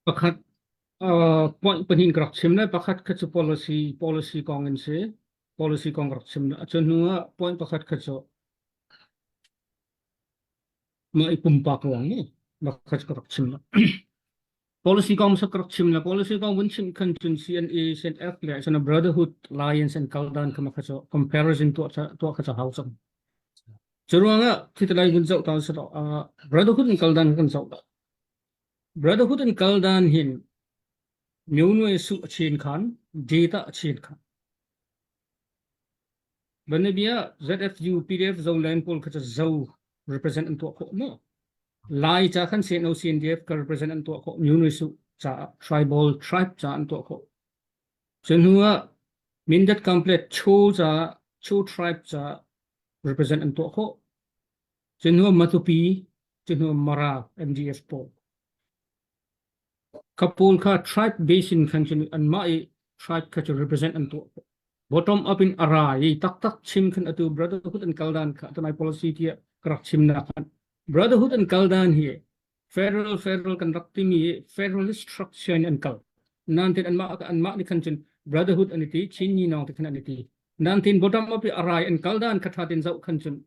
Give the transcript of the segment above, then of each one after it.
pakhat point penin gerak simna pakhat kacu policy kongen se policy kongrak simna acunua point pakhat kacu ma ipumpak wangi pakhat gerak simna policy kong sa gerak simna policy kong winchin kan cun CNA CNF le sana Brotherhood Alliance and Kaldan kama kacu comparison to kacu house Ceruanga kita lagi gunzau tahu sa Brotherhood and Kaldan kan sau Brotherhood and Kaldan hin Nyunwe su achin khan data achin khan Banabia ZFU PDF zau line pol kacha zau represent antu ko mo lai cha khan CDF ka represent antu ko Nyunwe su cha tribal tribe cha antu ko Chenhua Mindat complete cho tribe cha represent antu ko Chenhua Matupi Chenhua Mara MDF po Kapul ka tribe basin khan chen an mai tribe ka represent antu bottom up in arai tak chim khan atu Brotherhood and Kaldan ka tanai policy tia krak chim na khan Brotherhood and Kaldan here federal conducting here federalist structure and kal nantin an ma ni khan chen Brotherhood and iti chin ni nong khan iti nantin bottom up in arai and Kaldan ka thatin zau khan chen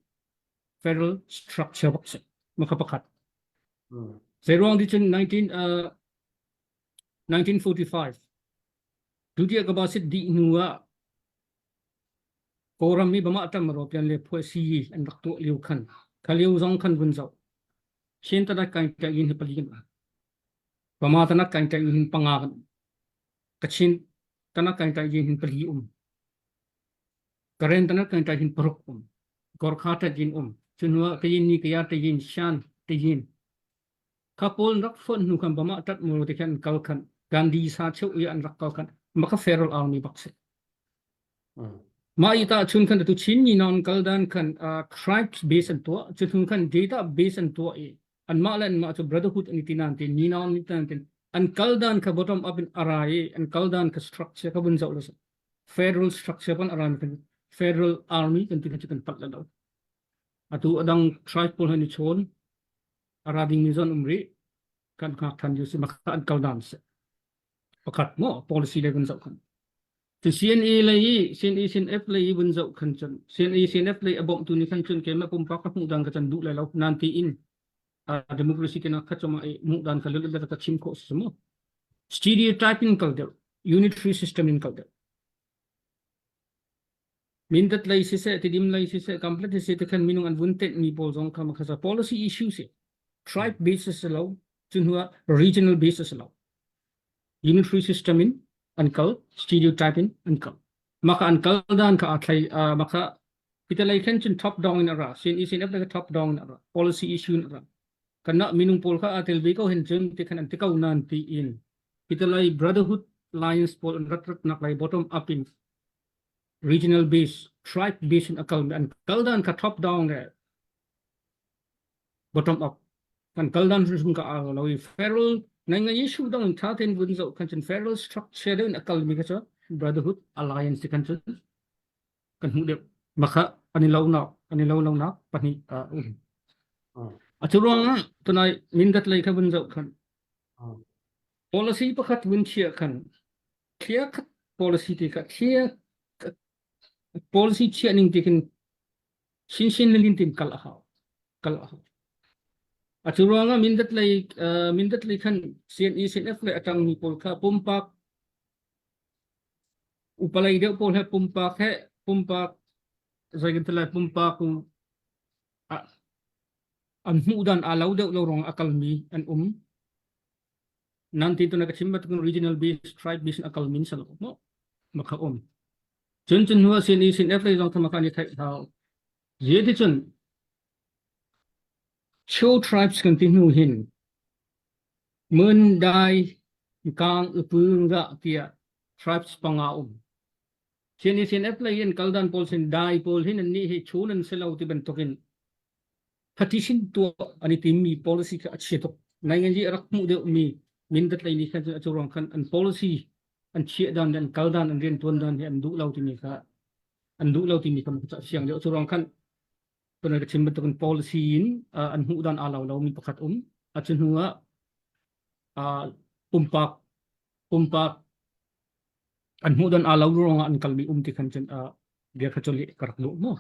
federal structure box makapakat Zerong di chen 1945 dudia kabasit di nuwa Koram mi bama atam European le phoi si an raktu liu khan khaliu zong khan bunzau chen ta kai ta yin palin bama ta kai ta yin pangagan kachin ta kai ta yin pali karen ta kai ta yin peruk gorkha ta yin chunwa ta yin ni kaya ta yin shan ta yin kapol rak phon nu kan bama tat mu te kan kal khan gandhi sa cheu ya an rak kal khan maka federal army bakse Ma ita chun kan tu chin ni non Kaldan kan tribes base and to chun kan data base and to an malan ma to Brotherhood and itinante ni non itinante an Kaldan ka bottom up in arai and Kaldan ka structure ka bunza ulos federal structure pan aran kan federal army kan tin kan patlalaw atu adang tribe pol hani chon arading ni zon umri kan ka than yu si maka an Kaldan se pakat mo policy le bunza kan to CNA lai CNA CNF lai bunzau khan chan CNA CNF lai abom tu ni khan chun ke ma pum pa ka mudang ka chan du lai law nanti in democracy ke na khachama mudang ka lele ka chim ko samo stereotyping culture unitary system in culture Mindat lai se tidim lai se complete se te khan minung an buntet ni pol zong ka makasa policy issues se tribe basis law chun hua regional basis law unitary system in Uncle, stereotyping uncle. Maka uncle dan ka atlay maka pitalay kenchen top down in ara. Sin up like top down in ara. Policy issue in ara. Kana minung pol ka atil biko henchen te kan antikaw nanti in. Pitalay Brotherhood Alliance pol ratrat naklay bottom up in regional base, tribe base in akal. Uncle dan ka top down there. Bottom up. Uncle dan rusung ka alawi federal Nanga issue dong tatin bunzo kanchen federal structure din akal mi kaso Brotherhood Alliance kanchen kan hude maka anilaw na pani atulong tunay mindat lay ka bunzo kan policy pakat bunchia kan clear cut policy tika clear policy chia ning tikin sin lintin kalahaw Aturanga mindat lay kan CNE CNF lay atang ni polka pumpak upalay daw pol he pumpak zagin tala pumpak ang mudan alaw daw lorong akalmi an nanti to nakachimbat kung regional base tribe base akalmin sa loob mo maka chun huwa CNE CNF lay lang tamakani thay how yedi chun Show tribes continue hin. Mundai kang upung ga tia tribes pangaum. CNF layin Kaldan polsin dai polhin ni he chunan selaw ti bentokin. Hatisin to anitimi policy ka acheto. Nanganji arakmu de mi mindat lay ni kan aturong kan an policy an dan dan Kaldan an rin tuandan he andu law ti mi ka siang de aturong kan Pernah kecimbat dengan policy in an hudan alau lau mi pakat at hua umpak an mudan alaw ro nga an kalbi ti kan chen dia khacholi karak lo mo